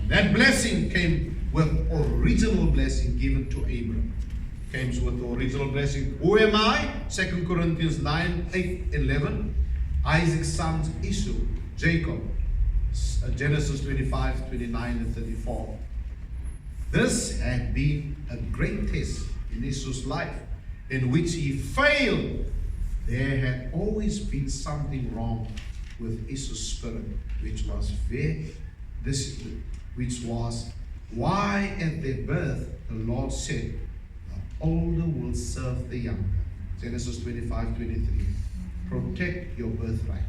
That blessing came with original blessing given to Abraham. Came with the original blessing. Who am I? 2 Corinthians 9, 8, 11. Isaac's sons Esau, Jacob. Genesis 25, 29 and 34. This had been a great test in Esau's life, in which he failed. There had always been something wrong with Esau's spirit, which was why at their birth the Lord said, the older will serve the younger. Genesis 25, 23. Protect your birthright.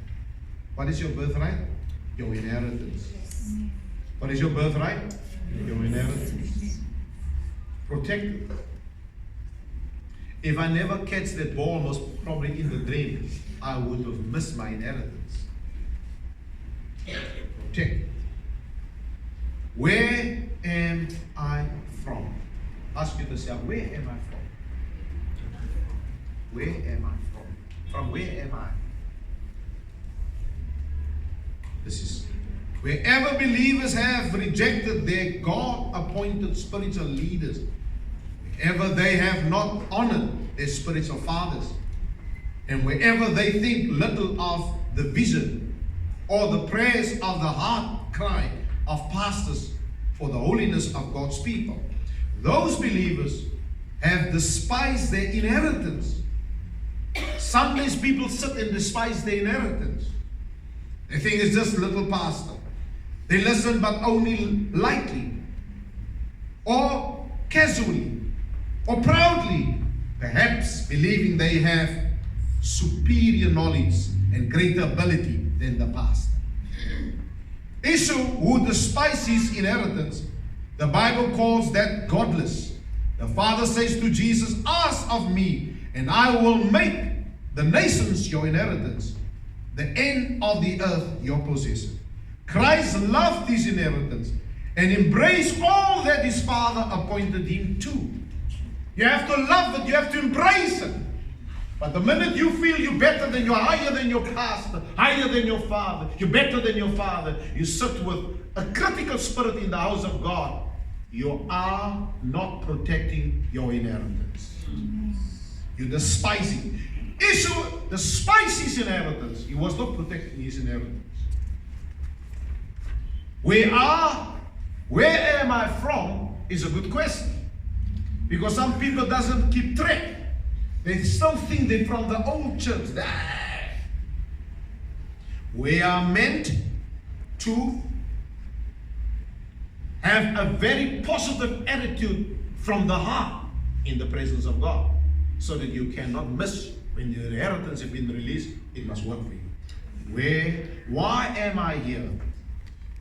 What is your birthright? Your inheritance. What is your birthright? Your inheritance. Protect it. If I never catch that ball, most probably in the dream, I would have missed my inheritance. Protect it. Where am I from? Ask yourself, where am I from? Where am I from? From where am I? This is wherever believers have rejected their God-appointed spiritual leaders, wherever they have not honored their spiritual fathers, and wherever they think little of the vision or the prayers of the heart cry of pastors for the holiness of God's people, those believers have despised their inheritance. Sundays people sit and despise their inheritance. They think it's just a little pastor. They listen but only lightly, or casually, or proudly, perhaps believing they have superior knowledge and greater ability than the pastor. Esau, who despises his inheritance, the Bible calls that godless. The Father says to Jesus, ask of me, and I will make the nations your inheritance, the end of the earth your possession. Christ loved his inheritance and embraced all that his Father appointed him to. You have to love it, you have to embrace it. But the minute you feel you're better than you're higher than your pastor, higher than your father, you're better than your father, you sit with a critical spirit in the house of God, you are not protecting your inheritance. You're despising. Esau despised his inheritance. He was not protecting his inheritance. Where am I from is a good question. Because some people doesn't keep track. They still think they're from the old church. We are meant to have a very positive attitude from the heart in the presence of God, so that you cannot miss when your inheritance has been released. It must work for you. Why am I here?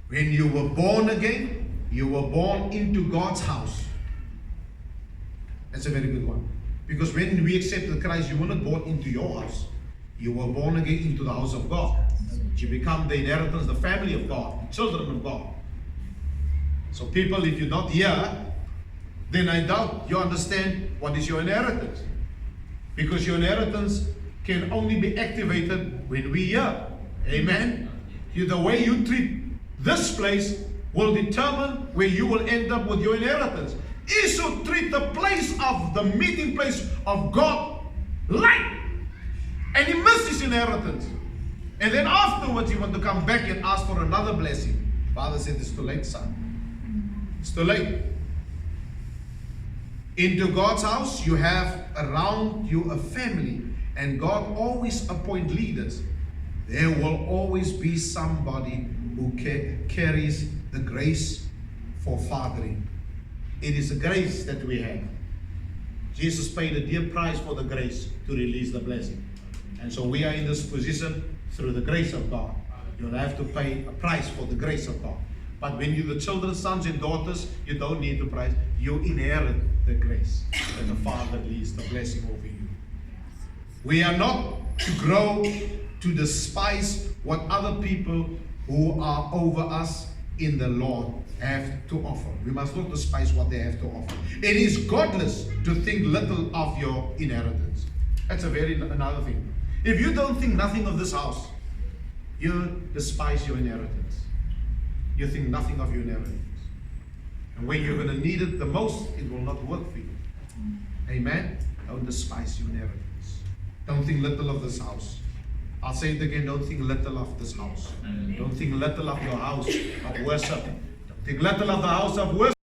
When you were born again, you were born into God's house. That's a very good one. Because when we accepted Christ, you were not born into your house. You were born again into the house of God. You become the inheritance, the family of God, children of God. So people, if you're not here, then I doubt you understand what is your inheritance. Because your inheritance can only be activated when we're here. Amen? The way you treat this place will determine where you will end up with your inheritance. Esau treat the place of the meeting place of God light, and he missed his inheritance. And then afterwards he want to come back and ask for another blessing. Father said, it's too late, son. It's too late. Into God's house, you have around you a family, and God always appoints leaders. There will always be somebody who carries the grace for fathering. It is a grace that we have. Jesus paid a dear price for the grace to release the blessing. And so we are in this position through the grace of God. You'll have to pay a price for the grace of God. But when you're the children, sons and daughters, you don't need the price. You inherit the grace. And the Father releases the blessing over you. We are not to grow to despise what other people who are over us in the Lord have to offer. We must not despise what they have to offer. It is godless to think little of your inheritance. That's another thing. If you don't think nothing of this house, you despise your inheritance. You think nothing of your inheritance. And when you're going to need it the most, it will not work for you. Amen? Don't despise your inheritance. Don't think little of this house. I'll say it again, don't think little of this house. Don't think little of your house of worship. Don't think little of the house of worship.